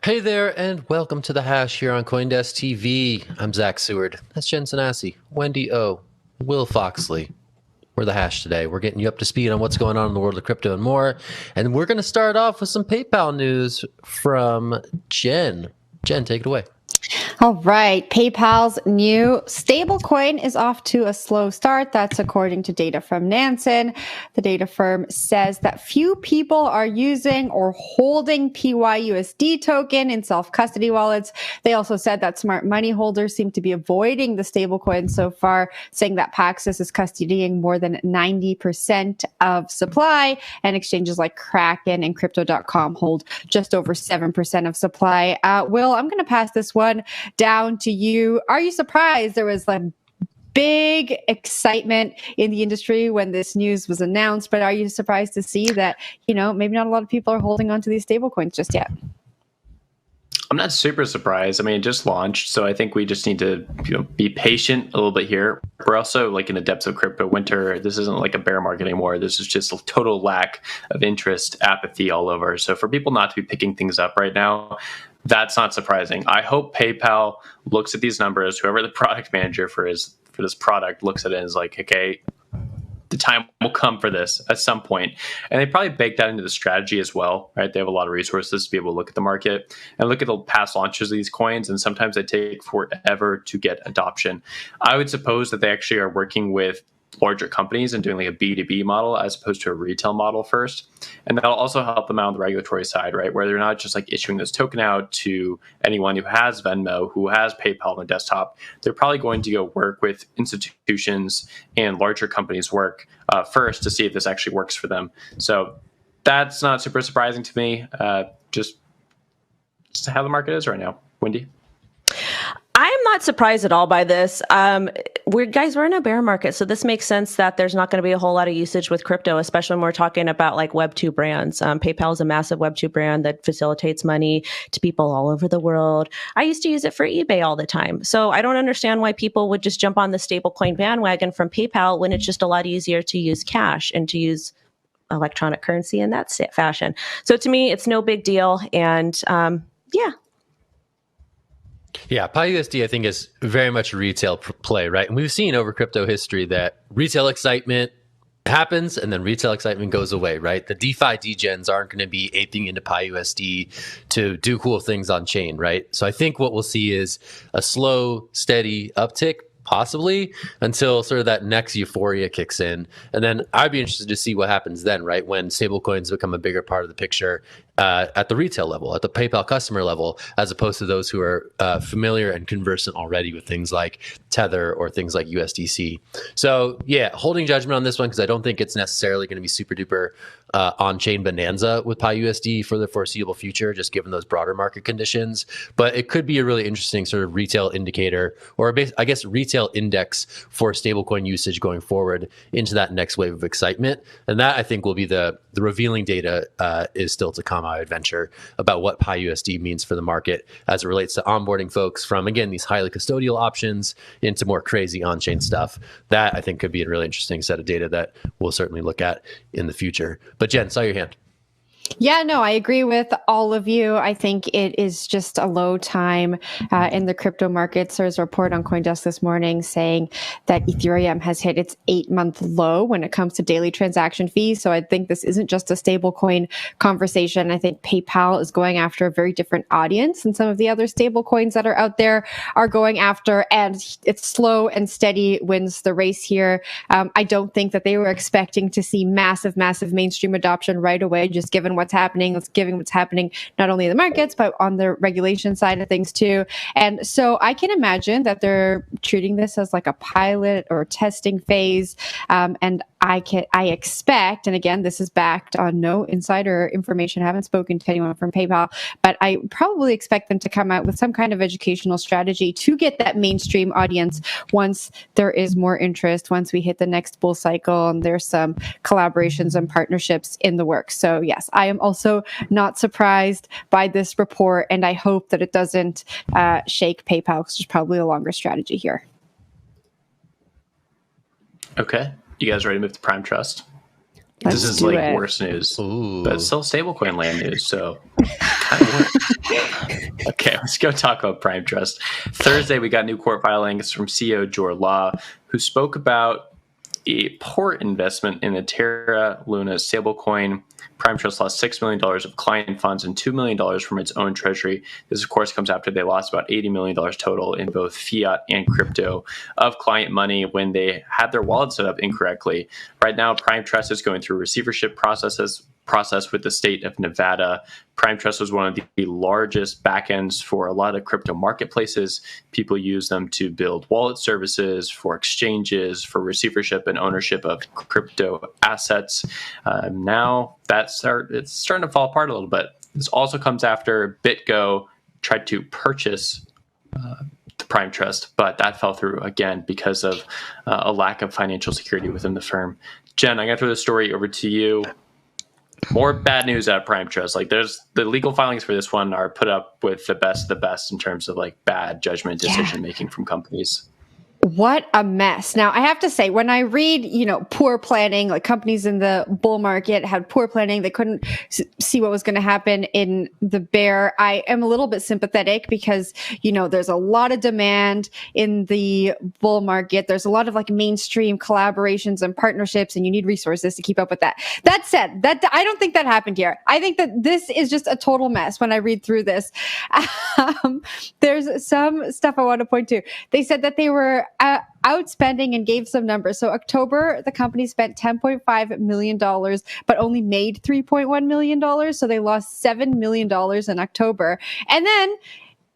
Hey there, and welcome to The Hash here on CoinDesk TV. I'm Zach Seward. That's Jen Sanasi, Wendy O, Will Foxley. We're The Hash today. We're getting you up to speed on what's going on in the world of crypto and more. And we're going to start off with some PayPal news from Jen. Jen, take it away. All right. PayPal's new stablecoin is off to a slow start. That's according to data from Nansen. The data firm says that few people are using or holding PYUSD token in self-custody wallets. They also said that smart money holders seem to be avoiding the stablecoin so far, saying that Paxos is custodying more than 90% of supply, and exchanges like Kraken and Crypto.com hold just over 7% of supply. Will, I'm going to pass this one down to you. Are you surprised there was like big excitement in the industry when this news was announced? But are you surprised to see that, maybe not a lot of people are holding on to these stablecoins just yet? I'm not super surprised. I mean, it just launched, so I think we just need to be patient a little bit here. We're also like in the depths of crypto winter. This isn't like a bear market anymore. This is just a total lack of interest, apathy all over. So for people not to be picking things up right now, that's not surprising. I hope PayPal looks at these numbers. Whoever the product manager for this product looks at it and is like, okay, the time will come for this at some point. And they probably bake that into the strategy as well, right? They have a lot of resources to be able to look at the market and look at the past launches of these coins. And sometimes they take forever to get adoption. I would suppose that they actually are working with larger companies and doing like a B2B model as opposed to a retail model first. And that'll also help them out on the regulatory side, right? Where they're not just like issuing this token out to anyone who has Venmo, who has PayPal on the desktop. They're probably going to go work with institutions and larger companies work first to see if this actually works for them. So that's not super surprising to me. Just how the market is right now. Wendy? I am not surprised at all by this. We're in a bear market, so this makes sense that there's not going to be a whole lot of usage with crypto, especially when we're talking about like Web2 brands. PayPal is a massive Web2 brand that facilitates money to people all over the world. I used to use it for eBay all the time, so I don't understand why people would just jump on the stablecoin bandwagon from PayPal when it's just a lot easier to use cash and to use electronic currency in that fashion. So to me, it's no big deal, and yeah. Yeah, PyUSD, I think, is very much a retail play, right? And we've seen over crypto history that retail excitement happens and then retail excitement goes away, right? The DeFi degens aren't going to be aping into PyUSD to do cool things on chain, right? So I think what we'll see is a slow, steady uptick, possibly until sort of that next euphoria kicks in. And then I'd be interested to see what happens then, right? When stablecoins become a bigger part of the picture at the retail level, at the PayPal customer level, as opposed to those who are familiar and conversant already with things like Tether or things like USDC. So yeah, holding judgment on this one because I don't think it's necessarily going to be super duper on-chain bonanza with PyUSD for the foreseeable future, just given those broader market conditions. But it could be a really interesting sort of retail indicator, or I guess retail index for stablecoin usage going forward into that next wave of excitement. And that I think will be the revealing data is still to come, I would venture, about what PyUSD means for the market as it relates to onboarding folks from, again, these highly custodial options into more crazy on-chain stuff. That I think could be a really interesting set of data that we'll certainly look at in the future. But Jen, saw your hand. Yeah, no, I agree with all of you. I think it is just a low time in the crypto markets. There's a report on CoinDesk this morning saying that Ethereum has hit its 8-month low when it comes to daily transaction fees. So I think this isn't just a stablecoin conversation. I think PayPal is going after a very different audience than some of the other stablecoins that are out there are going after. And it's slow and steady wins the race here. I don't think that they were expecting to see massive mainstream adoption right away, just given what's happening, not only in the markets, but on the regulation side of things too. And so I can imagine that they're treating this as like a pilot or testing phase. And I expect, and again, this is backed on no insider information. I haven't spoken to anyone from PayPal, but I probably expect them to come out with some kind of educational strategy to get that mainstream audience once there is more interest, once we hit the next bull cycle and there's some collaborations and partnerships in the works. So yes, I am also not surprised by this report, and I hope that it doesn't shake PayPal, because there's probably a longer strategy here. Okay. You guys ready to move to Prime Trust? Let's this is do like it. Worse news, Ooh. but it's still stablecoin land news. So Okay, let's go talk about Prime Trust. Thursday, we got new court filings from CEO Jor Law, who spoke about a poor investment in the Terra Luna stablecoin. Prime Trust lost $6 million of client funds and $2 million from its own treasury. This, of course, comes after they lost about $80 million total in both fiat and crypto of client money when they had their wallet set up incorrectly. Right now, Prime Trust is going through receivership process with the state of Nevada. Prime Trust was one of the largest backends for a lot of crypto marketplaces. People use them to build wallet services, for exchanges, for receivership and ownership of crypto assets. Now it's starting to fall apart a little bit. This also comes after BitGo tried to purchase the Prime Trust, but that fell through again because of a lack of financial security within the firm. Jen, I'm going to throw the story over to you. More bad news at Prime Trust. Like, there's the legal filings for this one are put up with the best of the best in terms of like bad judgment decision making from companies. What a mess. Now, I have to say, when I read, poor planning, like companies in the bull market had poor planning, they couldn't see what was going to happen in the bear. I am a little bit sympathetic because, there's a lot of demand in the bull market. There's a lot of like mainstream collaborations and partnerships, and you need resources to keep up with that. That said, I don't think that happened here. I think that this is just a total mess when I read through this. There's some stuff I want to point to. They said that they were outspending and gave some numbers. So October, the company spent $10.5 million, but only made $3.1 million. So they lost $7 million in October. And then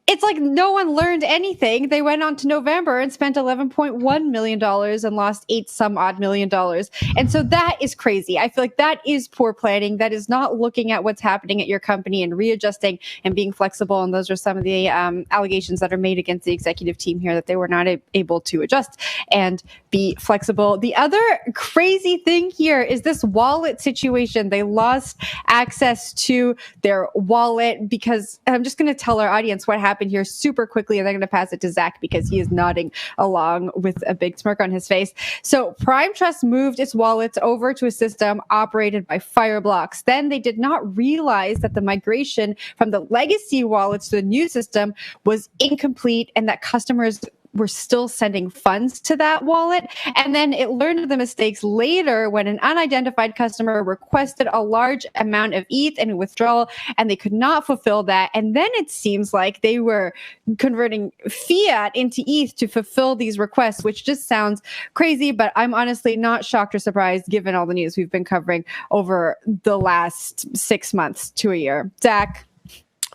it's like no one learned anything. They went on to November and spent $11.1 million and lost some odd million dollars. And so that is crazy. I feel like that is poor planning. That is not looking at what's happening at your company and readjusting and being flexible. And those are some of the allegations that are made against the executive team here, that they were not able to adjust and be flexible. The other crazy thing here is this wallet situation. They lost access to their wallet because I'm just going to tell our audience what happened here super quickly, and then I'm going to pass it to Zach because he is nodding along with a big smirk on his face. So Prime Trust moved its wallets over to a system operated by Fireblocks. Then they did not realize that the migration from the legacy wallets to the new system was incomplete and that customers were still sending funds to that wallet. And then it learned of the mistakes later when an unidentified customer requested a large amount of ETH and withdrawal, and they could not fulfill that. And then it seems like they were converting fiat into ETH to fulfill these requests, which just sounds crazy, but I'm honestly not shocked or surprised given all the news we've been covering over the last 6 months to a year. Zach?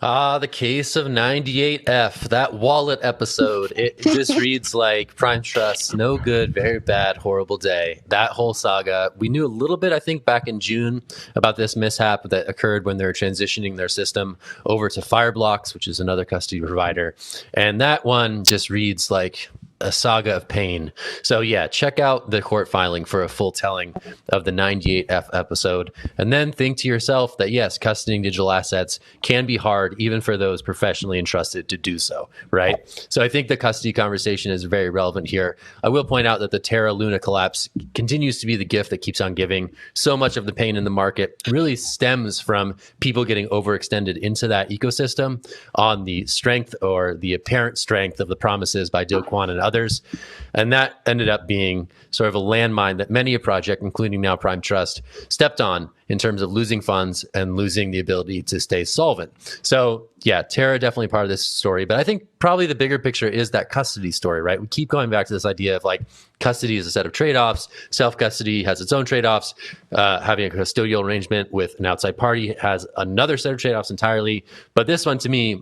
The case of 98F, that wallet episode. It just reads like Prime Trust, no good, very bad, horrible day. That whole saga. We knew a little bit, I think, back in June about this mishap that occurred when they were transitioning their system over to Fireblocks, which is another custody provider. And that one just reads like a saga of pain. So yeah, check out the court filing for a full telling of the 98F episode. And then think to yourself that yes, custodying digital assets can be hard even for those professionally entrusted to do so, right? So I think the custody conversation is very relevant here. I will point out that the Terra Luna collapse continues to be the gift that keeps on giving. So much of the pain in the market really stems from people getting overextended into that ecosystem on the strength or the apparent strength of the promises by Do Kwon and others. And that ended up being sort of a landmine that many a project, including now Prime Trust, stepped on in terms of losing funds and losing the ability to stay solvent. So yeah, Terra definitely part of this story, but I think probably the bigger picture is that custody story, right? We keep going back to this idea of like custody is a set of trade-offs. Self-custody has its own trade-offs. Having a custodial arrangement with an outside party has another set of trade-offs entirely. But this one to me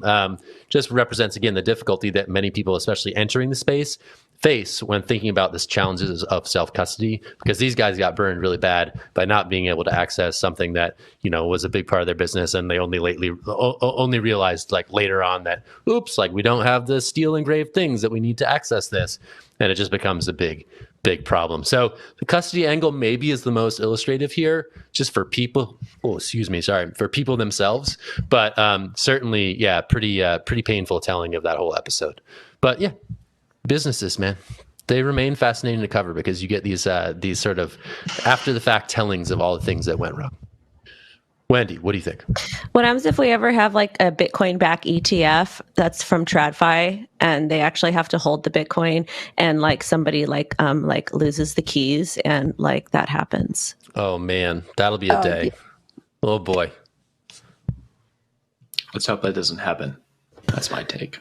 just represents, again, the difficulty that many people, especially entering the space, face when thinking about this challenges of self-custody, because these guys got burned really bad by not being able to access something that, was a big part of their business. And they only realized like later on that, oops, like we don't have the steel engraved things that we need to access this. And it just becomes a big problem. So the custody angle maybe is the most illustrative here, just for people. For people themselves. But certainly, yeah, pretty painful telling of that whole episode. But yeah, businesses, man, they remain fascinating to cover because you get these sort of after the fact tellings of all the things that went wrong. Wendy, what do you think? What happens if we ever have like a Bitcoin back ETF that's from TradFi and they actually have to hold the Bitcoin and like somebody like loses the keys and like that happens? Oh man, that'll be a day. Oh boy. Let's hope that doesn't happen. That's my take.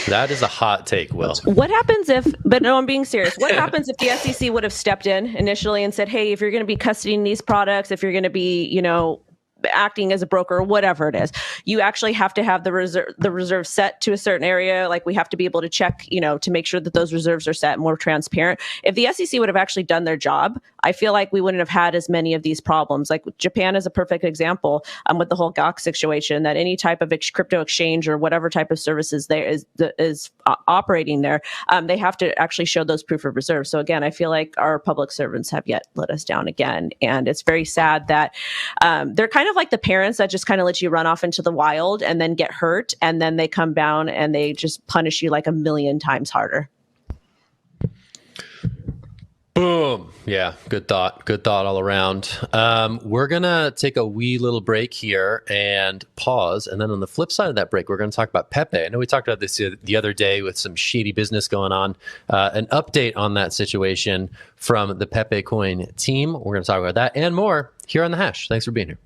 That is a hot take, Will. What happens if, but no, I'm being serious. What happens if the SEC would have stepped in initially and said, hey, if you're going to be custodying these products, if you're going to be, acting as a broker, whatever it is, you actually have to have the reserve set to a certain area. Like we have to be able to check, to make sure that those reserves are set more transparent. If the SEC would have actually done their job, I feel like we wouldn't have had as many of these problems. Like Japan is a perfect example with the whole GOX situation, that any type of crypto exchange or whatever type of services there is operating there, they have to actually show those proof of reserves. So again, I feel like our public servants have yet let us down again. And it's very sad that they're kind of like the parents that just kind of let you run off into the wild and then get hurt. And then they come down and they just punish you like a million times harder. Boom. Yeah, good thought. Good thought all around. We're going to take a wee little break here and pause. And then on the flip side of that break, we're going to talk about Pepe. I know we talked about this the other day with some shady business going on. An update on that situation from the Pepecoin team. We're going to talk about that and more here on The Hash. Thanks for being here.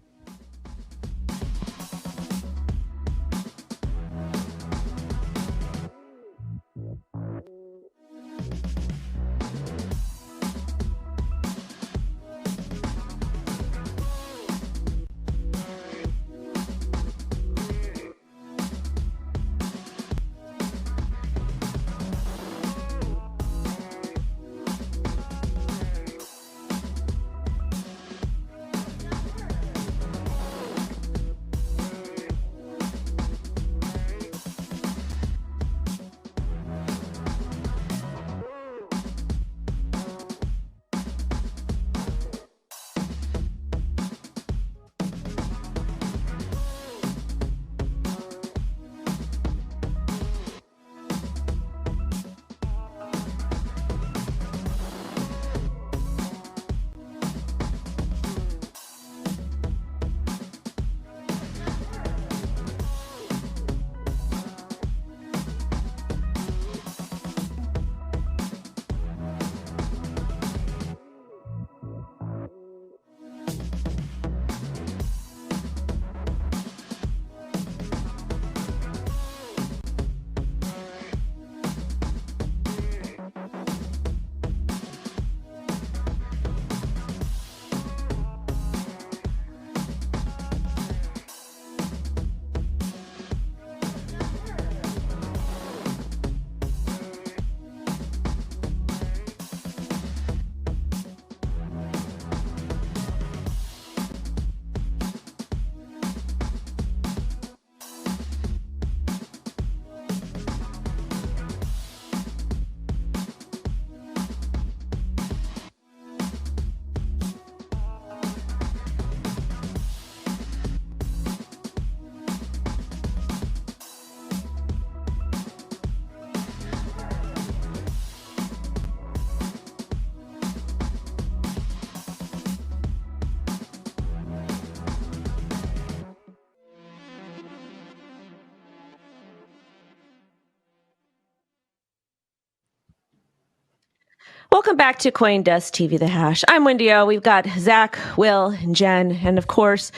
Welcome back to CoinDesk TV, The Hash. I'm Wendy O. We've got Zach, Will, and Jen. And of course,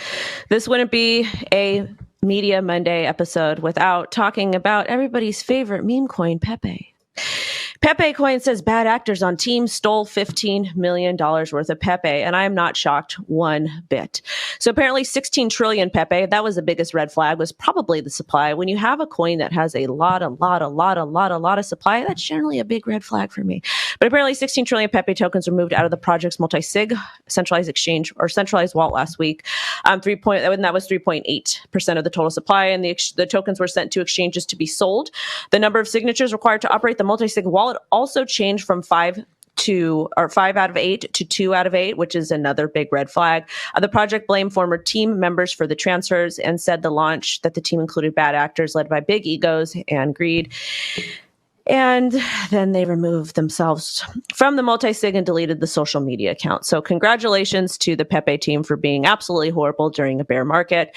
this wouldn't be a Media Monday episode without talking about everybody's favorite meme coin, Pepe. Pepecoin says bad actors on team stole $15 million worth of Pepe, and I am not shocked one bit. So apparently 16 trillion Pepe, that was the biggest red flag, was probably the supply. When you have a coin that has a lot of supply, that's generally a big red flag for me. But apparently 16 trillion Pepe tokens were moved out of the project's multi-sig centralized exchange or centralized wallet last week. That was 3.8% of the total supply, and the tokens were sent to exchanges to be sold. The number of signatures required to operate the multi-sig wallet also changed from 5 out of 8 to 2 out of 8, which is another big red flag. The project blamed former team members for the transfers and said the launch that the team included bad actors led by big egos and greed. And then they removed themselves from the multi-sig and deleted the social media account. So congratulations to the Pepe team for being absolutely horrible during a bear market.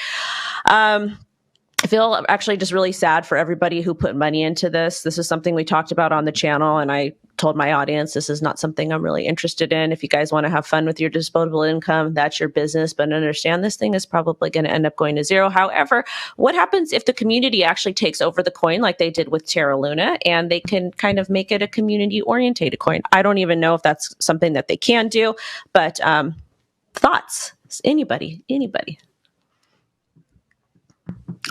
I feel actually just really sad for everybody who put money into this. This is something we talked about on the channel, and I told my audience this is not something I'm really interested in. If you guys want to have fun with your disposable income, that's your business, but understand this thing is probably going to end up going to zero. However, what happens if the community actually takes over the coin like they did with Terra Luna, and they can kind of make it a community-orientated coin? I don't even know if that's something that they can do, but thoughts? Anybody?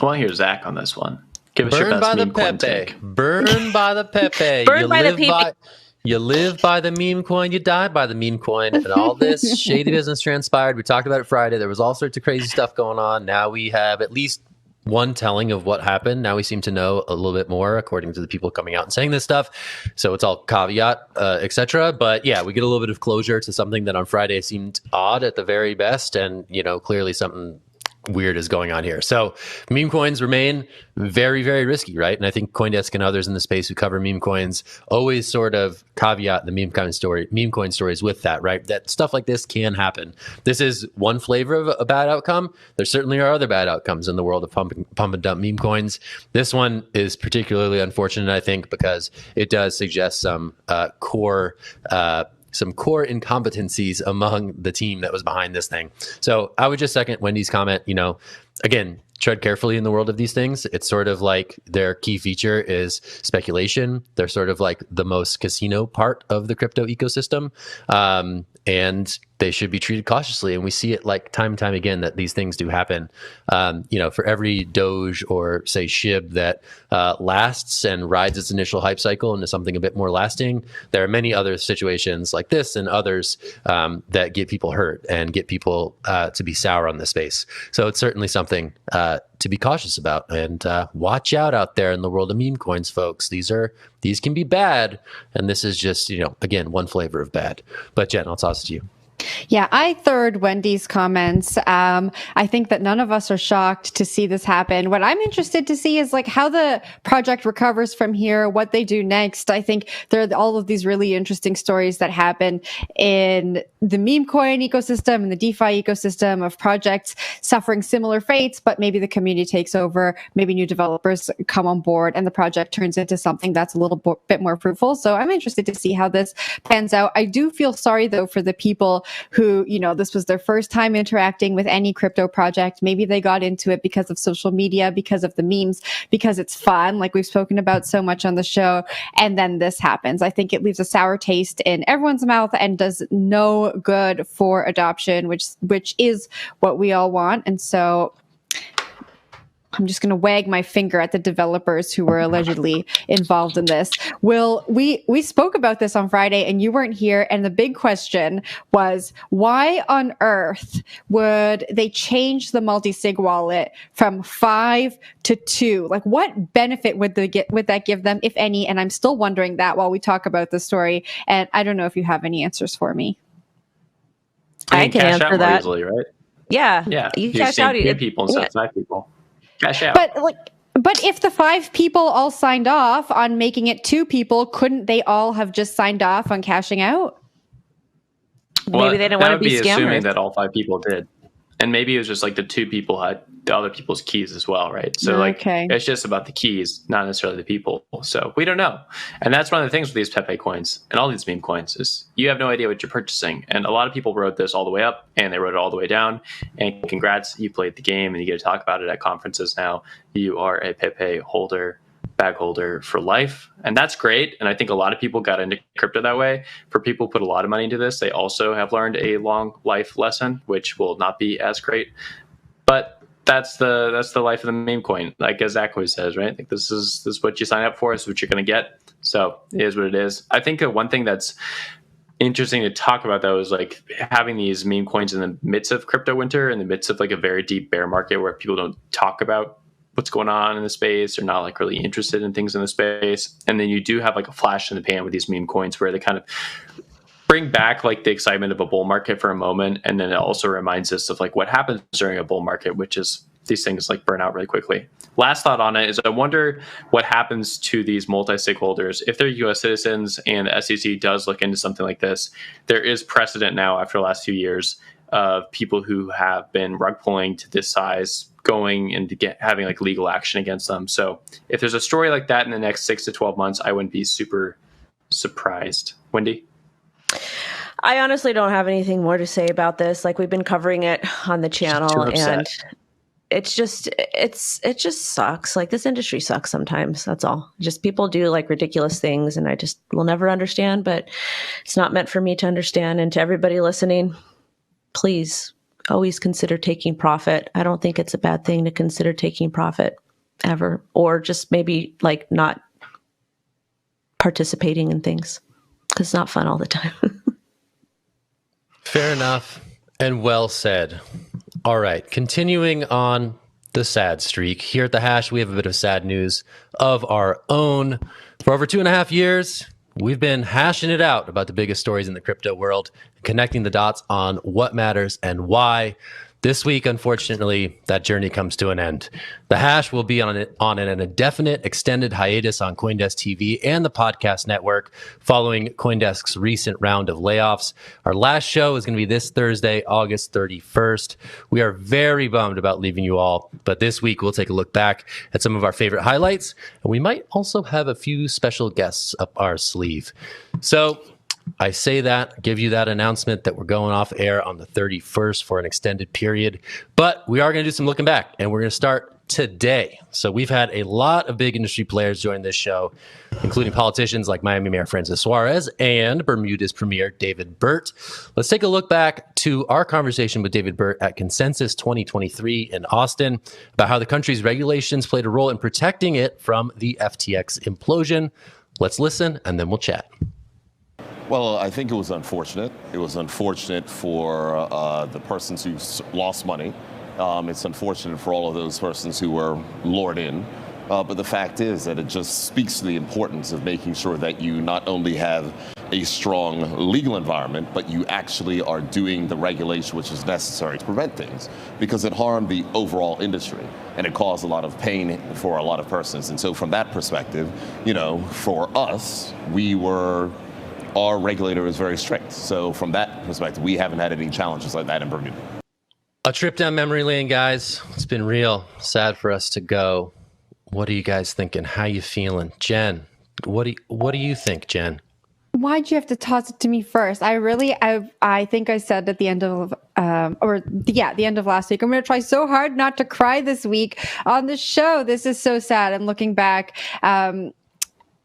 I want to hear Zach on this one. Give us your Burn best by the meme coin Pepe. take. Burn by the Pepe. Burn by the Pepe. You live by the meme coin, you die by the meme coin. And all this shady business transpired. We talked about it Friday. There was all sorts of crazy stuff going on. Now we have at least one telling of what happened. Now we seem to know a little bit more, according to the people coming out and saying this stuff. So it's all caveat, etc. But yeah, we get a little bit of closure to something that on Friday seemed odd at the very best. And, clearly something weird is going on here. So meme coins remain very, very risky, right? And I think CoinDesk and others in the space who cover meme coins always sort of caveat the meme coin stories with that, right? That stuff like this can happen. This is one flavor of a bad outcome. There certainly are other bad outcomes in the world of pump and dump meme coins. This one is particularly unfortunate, I think, because it does suggest some core incompetencies among the team that was behind this thing. So I would just second Wendy's comment, again, tread carefully in the world of these things. It's sort of like their key feature is speculation. They're sort of like the most casino part of the crypto ecosystem. And they should be treated cautiously. And we see it like time and time again that these things do happen. For every Doge or say SHIB that lasts and rides its initial hype cycle into something a bit more lasting, there are many other situations like this and others that get people hurt and get people to be sour on the space. So it's certainly something to be cautious about, and watch out there in the world of meme coins, folks. These can be bad, and this is just again one flavor of bad. But Jen, I'll toss it to you. Yeah, I third Wendy's comments. I think that none of us are shocked to see this happen. What I'm interested to see is like how the project recovers from here, what they do next. I think there are all of these really interesting stories that happen in the meme coin ecosystem and the DeFi ecosystem of projects suffering similar fates, but maybe the community takes over, maybe new developers come on board and the project turns into something that's a little bit more fruitful. So I'm interested to see how this pans out. I do feel sorry though for the people who, this was their first time interacting with any crypto project. Maybe they got into it because of social media, because of the memes, because it's fun, like we've spoken about so much on the show. And then this happens. I think it leaves a sour taste in everyone's mouth and does no good for adoption, which is what we all want. And so I'm just going to wag my finger at the developers who were allegedly involved in this. Will, we spoke about this on Friday and you weren't here. And the big question was, why on earth would they change the multi-sig wallet from 5 to 2? Like what benefit would that give them, if any? And I'm still wondering that while we talk about the story. And I don't know if you have any answers for me. I can cash answer out that. more easily, right? Yeah. You cash out. People instead of 5 people. Cash out. But if the 5 people all signed off on making it 2 people, couldn't they all have just signed off on cashing out? Well, maybe they didn't want to be scammers. Assuming that all 5 people did. And maybe it was just like the 2 people had the other people's keys as well, right? So it's just about the keys, not necessarily the people. So we don't know. And that's one of the things with these Pepe coins and all these meme coins is you have no idea what you're purchasing. And a lot of people wrote this all the way up and they wrote it all the way down. And congrats, you played the game and you get to talk about it at conferences now. You are a Pepe holder, bag holder for life. And that's great. And I think a lot of people got into crypto that way. For people who put a lot of money into this, they also have learned a long life lesson, which will not be as great. But that's the life of the meme coin, like as Zach always says, right? Like this is what you sign up for, is what you're going to get. So it is what it is. I think one thing that's interesting to talk about though is like having these meme coins in the midst of crypto winter, in the midst of like a very deep bear market where people don't talk about what's going on in the space. They're not like really interested in things in the space. And then you do have like a flash in the pan with these meme coins where they kind of bring back like the excitement of a bull market for a moment. And then it also reminds us of like what happens during a bull market, which is these things like burn out really quickly. Last thought on it is I wonder what happens to these multi-stakeholders. If they're US citizens and the SEC does look into something like this, there is precedent now after the last few years of people who have been rug pulling to this size going and having like legal action against them. So if there's a story like that in the next 6 to 12 months, I wouldn't be super surprised. Wendy? I honestly don't have anything more to say about this. Like, we've been covering it on the channel, and it just sucks. Like, this industry sucks sometimes. That's all. Just people do like ridiculous things, and I just will never understand, but it's not meant for me to understand. And to everybody listening, please always consider taking profit. I don't think it's a bad thing to consider taking profit ever, or just maybe like not participating in things because it's not fun all the time. Fair enough and well said. All right, continuing on the sad streak. Here at The Hash, we have a bit of sad news of our own. For over 2.5 years, we've been hashing it out about the biggest stories in the crypto world, connecting the dots on what matters and why. This week, unfortunately, that journey comes to an end. The Hash will be on an indefinite extended hiatus on CoinDesk TV and the podcast network following CoinDesk's recent round of layoffs. Our last show is going to be this Thursday, August 31st. We are very bummed about leaving you all, but this week we'll take a look back at some of our favorite highlights, and we might also have a few special guests up our sleeve. So I say that, give you that announcement that we're going off air on the 31st for an extended period, but we are going to do some looking back, and we're going to start today. So we've had a lot of big industry players join this show, including politicians like Miami Mayor Francis Suarez and Bermuda's Premier David Burt. Let's take a look back to our conversation with David Burt at Consensus 2023 in Austin about how the country's regulations played a role in protecting it from the FTX implosion. Let's listen, and then we'll chat. Well, I think it was unfortunate. It was unfortunate for the persons who lost money. It's unfortunate for all of those persons who were lured in. But the fact is that it just speaks to the importance of making sure that you not only have a strong legal environment, but you actually are doing the regulation which is necessary to prevent things, because it harmed the overall industry and it caused a lot of pain for a lot of persons. And so from that perspective, for us, our regulator is very strict. So from that perspective, we haven't had any challenges like that in Bermuda. A trip down memory lane, guys. It's been real sad for us to go. What are you guys thinking? How you feeling? Jen, what do you think, Jen? Why'd you have to toss it to me first? I think I said at the end of the end of last week, I'm going to try so hard not to cry this week on the show. This is so sad. And looking back,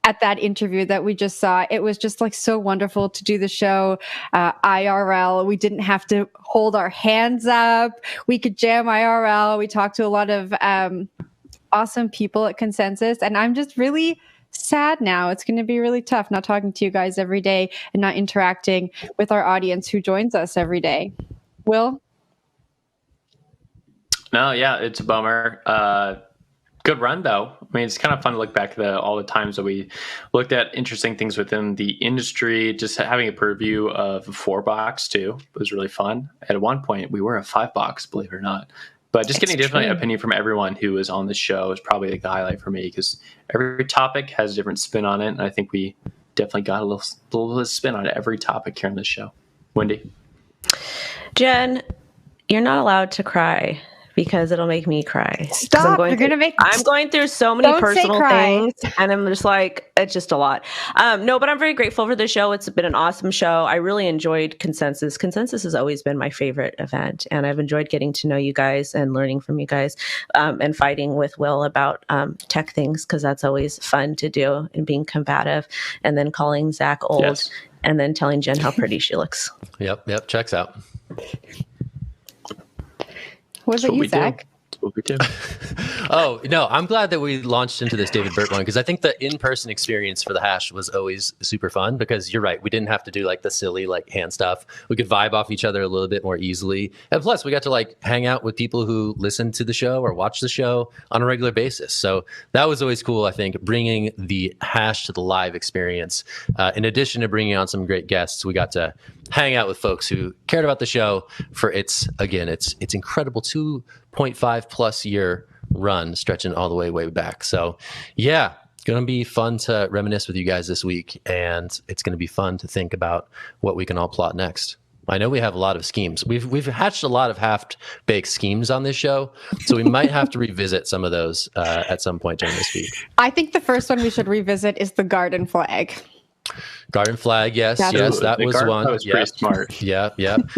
at that interview that we just saw, it was just like so wonderful to do the show IRL. We didn't have to hold our hands up. We could jam IRL. We talked to a lot of awesome people at Consensus, and I'm just really sad now. It's going to be really tough not talking to you guys every day and not interacting with our audience who joins us every day. Will? No, yeah, it's a bummer. Good run, though. I mean, it's kind of fun to look back at all the times that we looked at interesting things within the industry. Just having a purview of a 4-box, too, was really fun. At one point, we were a 5-box, believe it or not. But just getting a different opinion from everyone who was on the show is probably the highlight for me, because every topic has a different spin on it. And I think we definitely got a little spin on every topic here on this show. Wendy? Jen, you're not allowed to cry, because it'll make me cry. Stop! I'm going through so many personal things, and I'm just like, it's just a lot. No, but I'm very grateful for the show. It's been an awesome show. I really enjoyed Consensus. Consensus has always been my favorite event, and I've enjoyed getting to know you guys and learning from you guys, and fighting with Will about tech things, because that's always fun to do, and being combative, and then calling Zach old, yes, and then telling Jen how pretty she looks. Yep, checks out. What about you, Zach? What we do. Oh, no, I'm glad that we launched into this David Burt one, because I think the in-person experience for the Hash was always super fun, because you're right. We didn't have to do like the silly like hand stuff. We could vibe off each other a little bit more easily. And plus, we got to like hang out with people who listen to the show or watch the show on a regular basis. So that was always cool, I think, bringing the Hash to the live experience. In addition to bringing on some great guests, we got to hang out with folks who cared about the show for its incredible 2.5 plus year run stretching all the way back. So yeah, going to be fun to reminisce with you guys this week, and it's going to be fun to think about what we can all plot next. I know we have a lot of schemes. We've hatched a lot of half-baked schemes on this show, so we might have to revisit some of those at some point during this week. I think the first one we should revisit is the garden flag. Garden flag, yes, that was one. That was pretty smart. Yeah.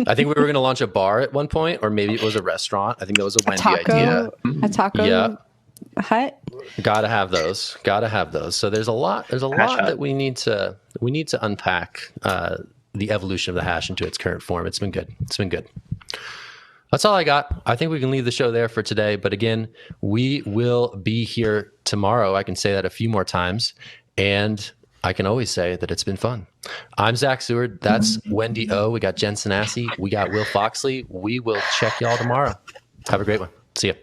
I think we were going to launch a bar at one point, or maybe it was a restaurant. I think that was a Wendy idea. A taco hut. Gotta have those. So there's a lot that we need to unpack the evolution of the hash into its current form. It's been good. That's all I got. I think we can leave the show there for today. But again, we will be here tomorrow. I can say that a few more times. And I can always say that it's been fun. I'm Zach Seward. That's Wendy O. We got Jen Sanasi. We got Will Foxley. We will check y'all tomorrow. Have a great one. See ya.